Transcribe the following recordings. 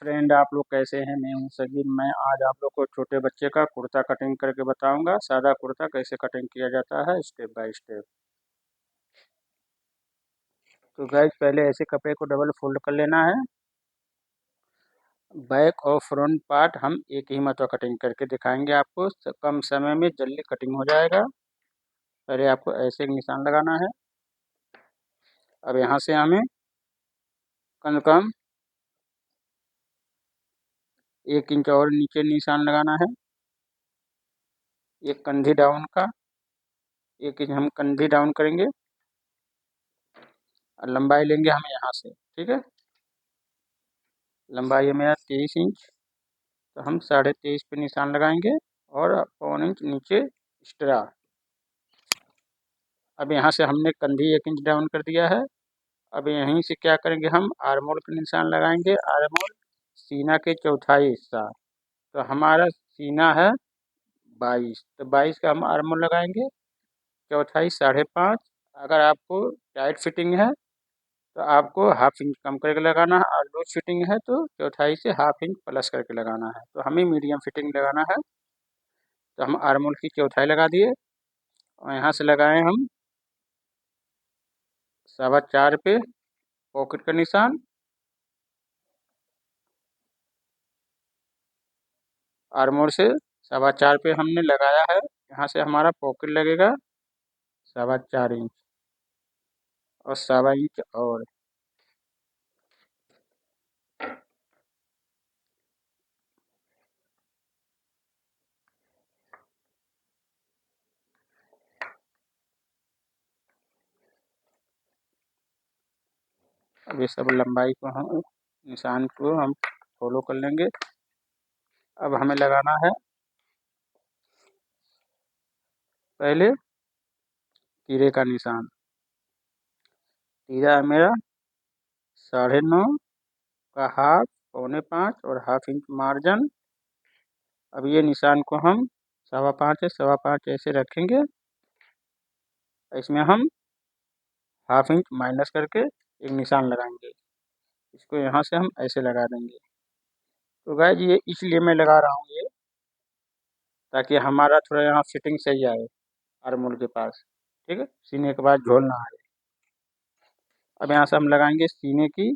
Friend, आप लोग कैसे हैं? मैं हूं सलीम। मैं आज आप लोग को छोटे बच्चे का कुर्ता कटिंग करके बताऊंगा। सादा कुर्ता कैसे कटिंग किया जाता है, स्टेप बाय स्टेप। तो गाइस, पहले ऐसे कपड़े को डबल फोल्ड कर लेना है। बैक और फ्रंट पार्ट हम एक ही मर्तबा कटिंग करके दिखाएंगे आपको। कम समय में जल्दी कटिंग हो जाएगा। पहले आपको ऐसे एक निशान लगाना है। अब यहाँ से हमें कम से कम 1 इंच और नीचे निशान लगाना है। एक कंधी डाउन का 1 इंच हम कंधी डाउन करेंगे। और लंबाई लेंगे हम यहाँ से, ठीक है। लंबाई है मेरा 23 इंच, तो हम 23.5 पे निशान लगाएंगे और 1.25 इंच नीचे एक्स्ट्रा। अब यहाँ से हमने कंधी 1 इंच डाउन कर दिया है। अब यहीं से क्या करेंगे, हम आर्मोल का निशान लगाएंगे। आर्मोल सीना के चौथाई हिस्सा। तो हमारा सीना है 22, तो 22 का हम आर्मोल लगाएंगे। चौथाई 5.5। अगर आपको टाइट फिटिंग है तो आपको हाफ इंच कम करके लगाना है, और लूज फिटिंग है तो चौथाई से हाफ इंच प्लस करके लगाना है। तो हमें मीडियम फिटिंग लगाना है। तो हम आर्मोल की चौथाई लगा दिए और यहाँ से लगाए हम 4.25 पे पॉकेट का निशान। आर्मोल से 4.25 पे हमने लगाया है। यहाँ से हमारा पॉकेट लगेगा 4.25 इंच और 1.25 इंच और। अब ये सब लंबाई को हम निशान को हम फॉलो कर लेंगे। अब हमें लगाना है पहले तीरे का निशान। तीरा है मेरा 9.5 का हाफ, 4.25 और हाफ इंच मार्जिन। अब ये निशान को हम 5.25 है, 5.25 ऐसे रखेंगे। इसमें हम हाफ इंच माइनस करके एक निशान लगाएंगे। इसको यहाँ से हम ऐसे लगा देंगे। तो गाइस, ये इसलिए मैं लगा रहा हूँ ये, ताकि हमारा थोड़ा यहाँ फिटिंग सही आए आर्मोल के पास, ठीक है। सीने के बाद झोल ना आए। अब यहाँ से हम लगाएंगे सीने की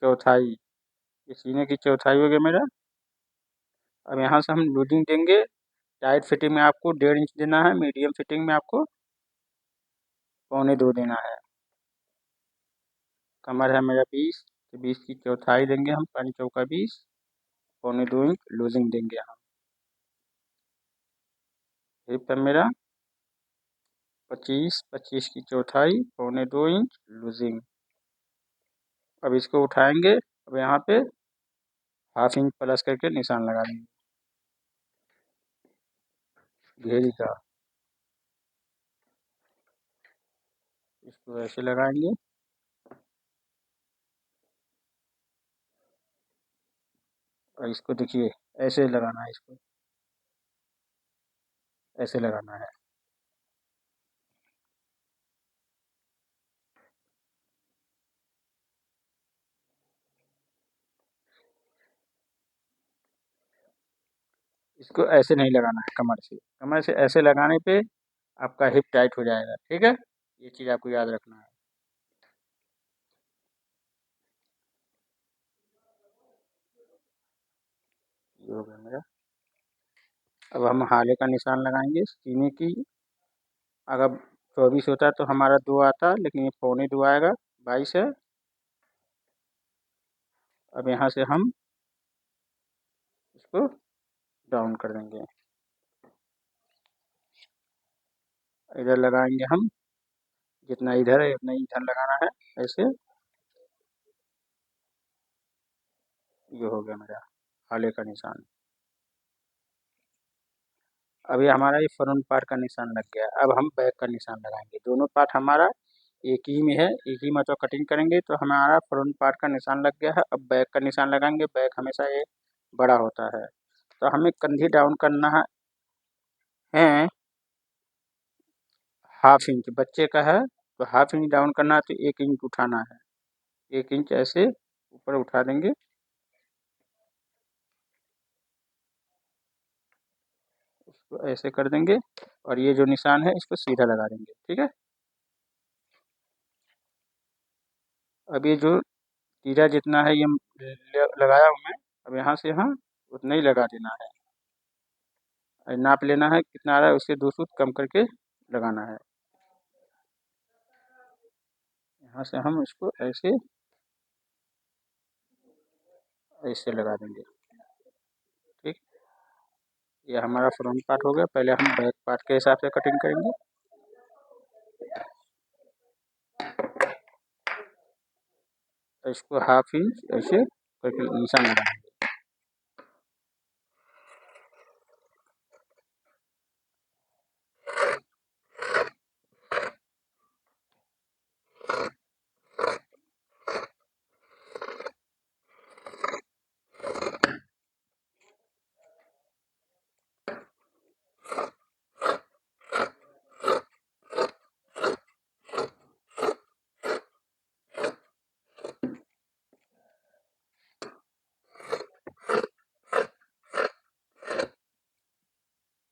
चौथाई। ये सीने की चौथाई हो गया मेरा। अब यहाँ से हम लूजिंग देंगे। टाइट फिटिंग में आपको 1.5 इंच देना है, मीडियम फिटिंग में आपको 1.25 देना है। कमर है मेरा 20, तो 20 की चौथाई देंगे हम, 5 चौका 20, 1.25 इंच लूजिंग देंगे हम। हिप है मेरा 25, 25 की चौथाई, 1.25 इंच लूजिंग। अब इसको उठाएंगे। अब यहाँ पे हाफ इंच प्लस करके निशान लगा देंगे घेरी का। इसको ऐसे लगाएंगे और इसको देखिए ऐसे लगाना है। इसको ऐसे लगाना है। इसको ऐसे नहीं लगाना है कमर से। कमर से ऐसे लगाने पे आपका हिप टाइट हो जाएगा, ठीक है। ये चीज़ आपको याद रखना है। ये हो गया मेरा। अब हम हाले का निशान लगाएंगे सीने की। अगर 24 होता तो हमारा 2 आता, लेकिन ये 1.25 आएगा, 22 है। अब यहाँ से हम इसको डाउन कर देंगे। इधर लगाएंगे हम, जितना इधर है उतना ही इधर लगाना है ऐसे। ये हो गया मेरा हाले का निशान। अभी हमारा ये फ्रंट पार्ट का निशान लग गया। अब हम बैक का निशान लगाएंगे। दोनों पार्ट हमारा एक ही में है, एक ही मतलब कटिंग करेंगे, तो हमारा फ्रंट पार्ट का निशान लग गया है। अब बैक का निशान लगाएंगे। बैक हमेशा ये बड़ा होता है, तो हमें कंधी डाउन करना है हाफ इंच। बच्चे का है तो हाफ इंच डाउन करना है, तो 1 इंच उठाना है। 1 इंच ऐसे ऊपर उठा देंगे, इसको ऐसे कर देंगे और ये जो निशान है इसको सीधा लगा देंगे। ठीक है, अब ये जो तीरा जितना है ये लगाया हूँ मैं, अब यहाँ से यहाँ उतना ही लगा देना है। नाप लेना है कितना आ रहा है, उससे 2 सूत कम करके लगाना है। यहाँ से हम इसको ऐसे ऐसे लगा देंगे। ठीक, ये हमारा फ्रंट पार्ट हो गया। पहले हम बैक पार्ट के हिसाब से कटिंग करेंगे। इसको 1/2 इंच ऐसे करके निशान लगाएंगे।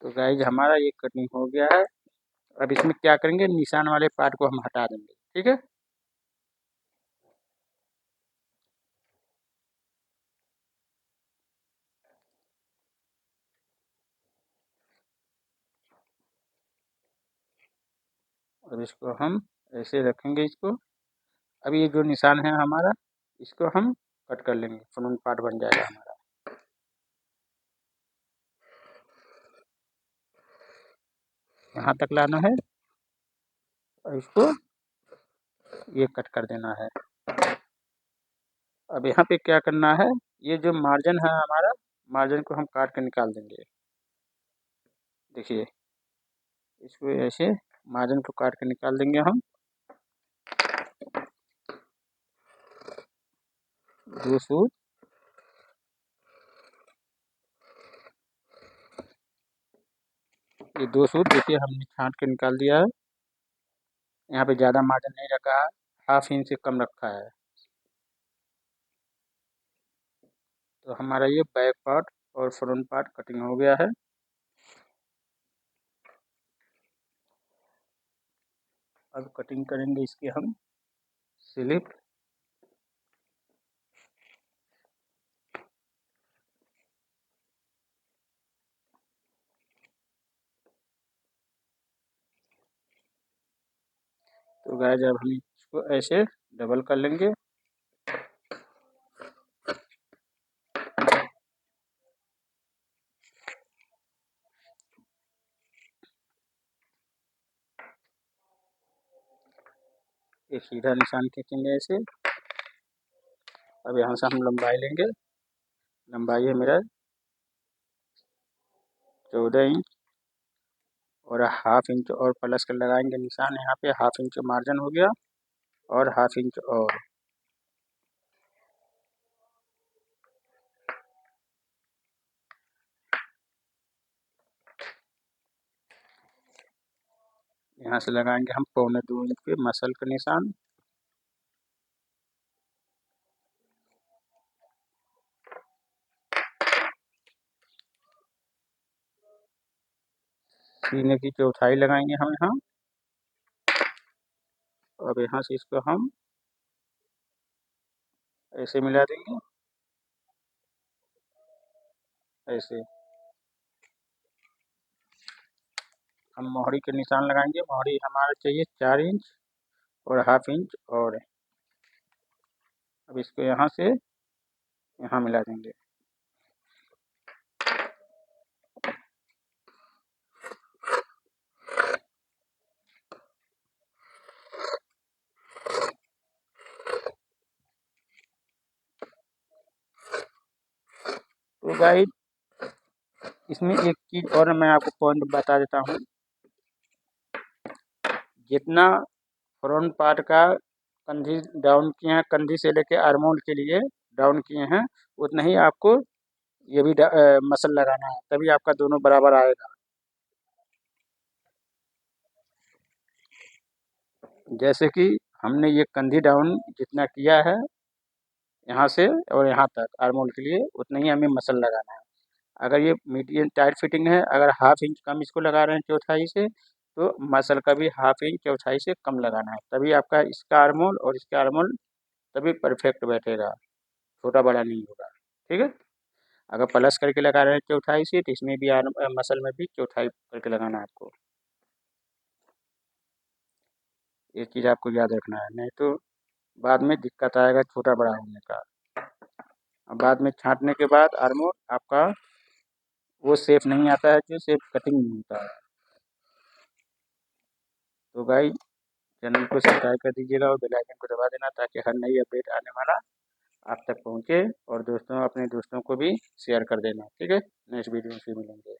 तो गाइज हमारा ये कटिंग हो गया है। अब इसमें क्या करेंगे, निशान वाले पार्ट को हम हटा देंगे। ठीक है, और इसको हम ऐसे रखेंगे इसको। अब ये जो निशान है हमारा, इसको हम कट कर लेंगे, फ्रंट पार्ट बन जाएगा हमारा। यहाँ तक लाना है और इसको ये कट कर देना है। अब यहाँ पे क्या करना है, ये जो मार्जिन है हमारा, मार्जिन को हम काट के निकाल देंगे। देखिए, इसको ऐसे मार्जिन को काट के निकाल देंगे हम। 2 सूत, ये 2 सूत देखिए हमने छाँट के निकाल दिया है। यहाँ पे ज़्यादा मार्जिन नहीं रखा है, 1/2 इंच से कम रखा है। तो हमारा ये बैक पार्ट और फ्रंट पार्ट कटिंग हो गया है। अब कटिंग करेंगे इसकी हम स्लिप। तो गाइस अब हम इसको ऐसे डबल कर लेंगे। एक सीधा निशान खींचेंगे ऐसे। अब यहाँ से हम लंबाई लेंगे। लंबाई है मेरा 14 इंच और 1/2 इंच और प्लस कर लगाएंगे निशान। यहाँ पे 1/2 इंच मार्जिन हो गया और 1/2 इंच और। यहाँ से लगाएंगे हम 1.25 इंच पे मसल का निशान। सीने की चौथाई लगाएंगे हम यहाँ। अब यहाँ से इसको हम ऐसे मिला देंगे, ऐसे। हम मोहरी के निशान लगाएंगे। मोहरी हमारा चाहिए 4 इंच और 1/2 इंच और। अब इसको यहाँ से यहाँ मिला देंगे। तो गाइस इसमें एक चीज़ और मैं आपको पॉइंट बता देता हूँ। जितना फ्रंट पार्ट का कंधी डाउन किए हैं, कंधी से लेके आर्मोल के लिए डाउन किए हैं, उतना ही आपको ये भी मसल लगाना है, तभी आपका दोनों बराबर आएगा। जैसे कि हमने ये कंधी डाउन जितना किया है, यहाँ से और यहाँ तक आर्म होल के लिए उतना ही हमें मसल लगाना है। अगर ये मीडियम टाइट फिटिंग है, अगर हाफ इंच कम इसको लगा रहे हैं चौथाई से, तो मसल का भी हाफ इंच चौथाई से कम लगाना है, तभी आपका इसका आर्म होल और इसका आर्म होल तभी परफेक्ट बैठेगा, छोटा बड़ा नहीं होगा। ठीक है। अगर प्लस करके लगा रहे हैं चौथाई से, तो इसमें भी मसल में भी चौथाई करके लगाना है आपको। ये चीज़ आपको याद रखना है, नहीं तो बाद में दिक्कत आएगा छोटा बड़ा होने का। अब बाद में छाँटने के बाद आर्मोर आपका वो शेप नहीं आता है, जो शेप कटिंग नहीं होता है। तो गाइस, चैनल को सब्सक्राइब कर दीजिएगा और बेल आइकन को दबा देना, ताकि हर नई अपडेट आने वाला आप तक पहुंचे, और दोस्तों अपने दोस्तों को भी शेयर कर देना। ठीक है। नेक्स्ट वीडियो में फिर मिलेंगे।